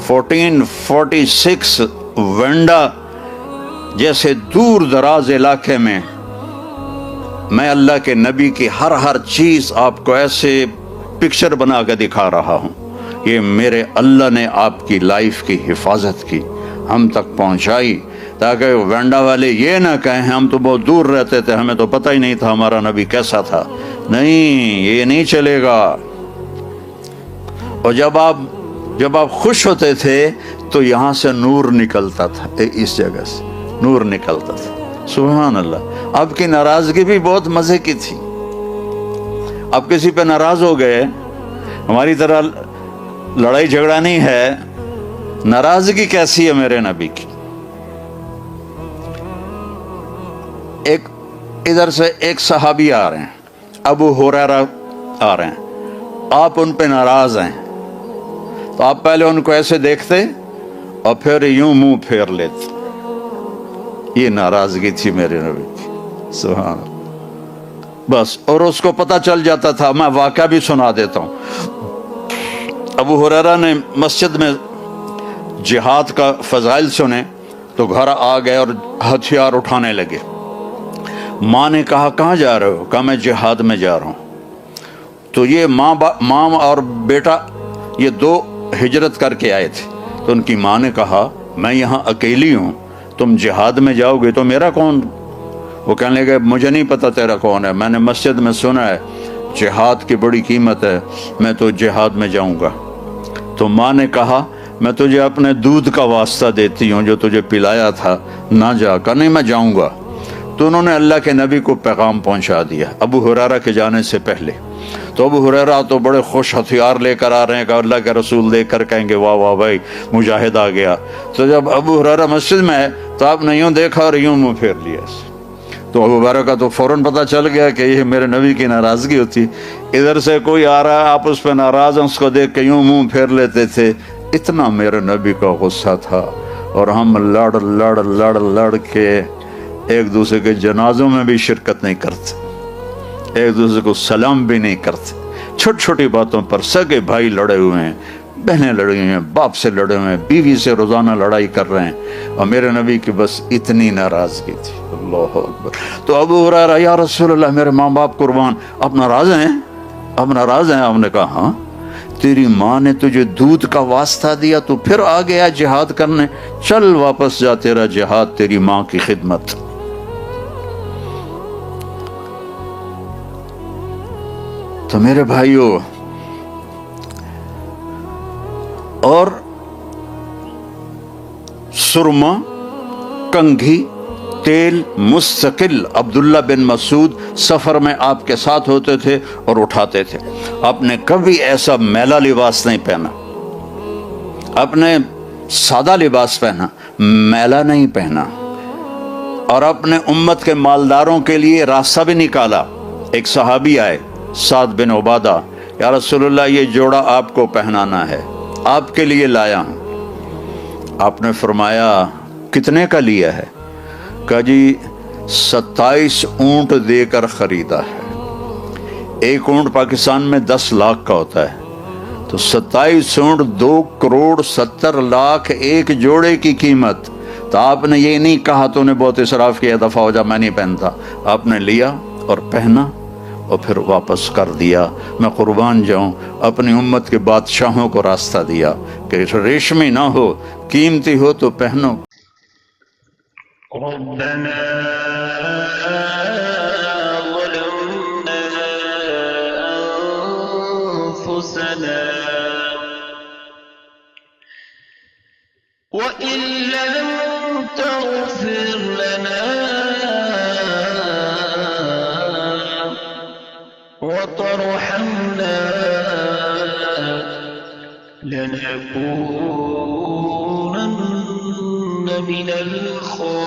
1446 وینڈا جیسے دور دراز علاقے میں اللہ کے نبی کی ہر چیز آپ کو ایسے پکچر بنا کے دکھا رہا ہوں. یہ میرے اللہ نے آپ کی لائف کی حفاظت کی، ہم تک پہنچائی، تاکہ وینڈا والے یہ نہ کہیں ہم تو بہت دور رہتے تھے، ہمیں تو پتہ ہی نہیں تھا ہمارا نبی کیسا تھا. نہیں، یہ نہیں چلے گا. اور جب آپ خوش ہوتے تھے تو یہاں سے نور نکلتا تھا، اس جگہ سے نور نکلتا تھا. سبحان اللہ. آپ کی ناراضگی بھی بہت مزے کی تھی. آپ کسی پہ ناراض ہو گئے، ہماری طرح لڑائی جھگڑا نہیں ہے، ناراضگی کیسی ہے میرے نبی کی. ایک ادھر سے ایک صحابی آ رہے ہیں، ابو ہریرہ آ رہے ہیں، آپ ان پہ ناراض ہیں، تو آپ پہلے ان کو ایسے دیکھتے اور پھر یوں منہ پھیر لیتے. یہ ناراضگی تھی میرے نبی کی، سبحان اللہ. بس، اور اس کو پتہ چل جاتا تھا. میں واقعہ بھی سنا دیتا ہوں. ابو ہریرہ نے مسجد میں جہاد کا فضائل سنے تو گھر آ گئے اور ہتھیار اٹھانے لگے. ماں نے کہا کہاں جا رہے ہو؟ کہا میں جہاد میں جا رہا ہوں. تو یہ ماں اور بیٹا یہ دو ہجرت کر کے آئے تھے. تو ان کی ماں نے کہا میں یہاں اکیلی ہوں، تم جہاد میں جاؤ گے تو میرا کون؟ وہ کہنے لگے مجھے نہیں پتا تیرا کون ہے، میں نے مسجد میں سنا ہے جہاد کی بڑی قیمت ہے، میں تو جہاد میں جاؤں گا. تو ماں نے کہا میں تجھے اپنے دودھ کا واسطہ دیتی ہوں جو تجھے پلایا تھا، نہ جا. کہا نہیں میں جاؤں گا. تو انہوں نے اللہ کے نبی کو پیغام پہنچا دیا ابو ہریرہ کے جانے سے پہلے. تو ابو ہریرہ تو بڑے خوش ہتھیار لے کر آ رہے ہیں کہ اللہ کے رسول دیکھ کر کہیں گے واہ واہ بھائی مجاہد آ گیا. تو جب ابو ہریرہ مسجد میں ہے تو آپ نے یوں دیکھا اور یوں منہ پھیر لیا. تو ابو ہریرہ کا تو فوراً پتہ چل گیا کہ یہ میرے نبی کی ناراضگی ہوتی. ادھر سے کوئی آ رہا ہے، آپ اس پہ ناراض ہیں، اس کو دیکھ کے یوں منہ پھیر لیتے تھے. اتنا میرے نبی کا غصہ تھا. اور ہم لڑ کے ایک دوسرے کے جنازوں میں بھی شرکت نہیں کرتے، ایک دوسرے کو سلام بھی نہیں کرتے. چھوٹی چھوٹی باتوں پر سگے بھائی لڑے ہوئے ہیں، بہنیں لڑی ہوئی ہیں، باپ سے لڑے ہوئے ہیں، بیوی سے روزانہ لڑائی کر رہے ہیں، اور میرے نبی کی بس اتنی ناراضگی تھی. اللہ اکبر. تو ابو ہریرہ یا رسول اللہ میرے ماں باپ قربان، آپ ناراض ہیں؟ آپ ناراض ہیں؟ آپ نے کہا ہاں، تیری ماں نے تجھے دودھ کا واسطہ دیا تو پھر آ گیا جہاد کرنے، چل واپس جا، تیرا جہاد تیری ماں کی خدمت. تو میرے بھائیوں، اور سرما، کنگھی، تیل مستقل عبداللہ بن مسعود سفر میں آپ کے ساتھ ہوتے تھے اور اٹھاتے تھے. آپ نے کبھی ایسا میلا لباس نہیں پہنا، آپ نے سادہ لباس پہنا، میلا نہیں پہنا. اور اپنے امت کے مالداروں کے لیے راستہ بھی نکالا. ایک صحابی آئے سعد بن عبادہ، یا رسول اللہ یہ جوڑا آپ کو پہنانا ہے، آپ کے لیے لایا ہوں. آپ نے فرمایا کتنے کا لیا ہے؟ کہا جی 27 اونٹ دے کر خریدا ہے. ایک اونٹ پاکستان میں 10 لاکھ کا ہوتا ہے، تو 27 اونٹ 2 کروڑ 70 لاکھ ایک جوڑے کی قیمت. تو آپ نے یہ نہیں کہا تو نے بہت اسراف کیا، دفعہ ہو جا میں نہیں پہنتا. آپ نے لیا اور پہنا اور پھر واپس کر دیا. میں قربان جاؤں، اپنی امت کے بادشاہوں کو راستہ دیا کہ ریشمی نہ ہو، قیمتی ہو تو پہنو. ربنا ظلمنا أنفسنا وإن لم تغفر لنا وترحمنا لنكونن من الخاسرين.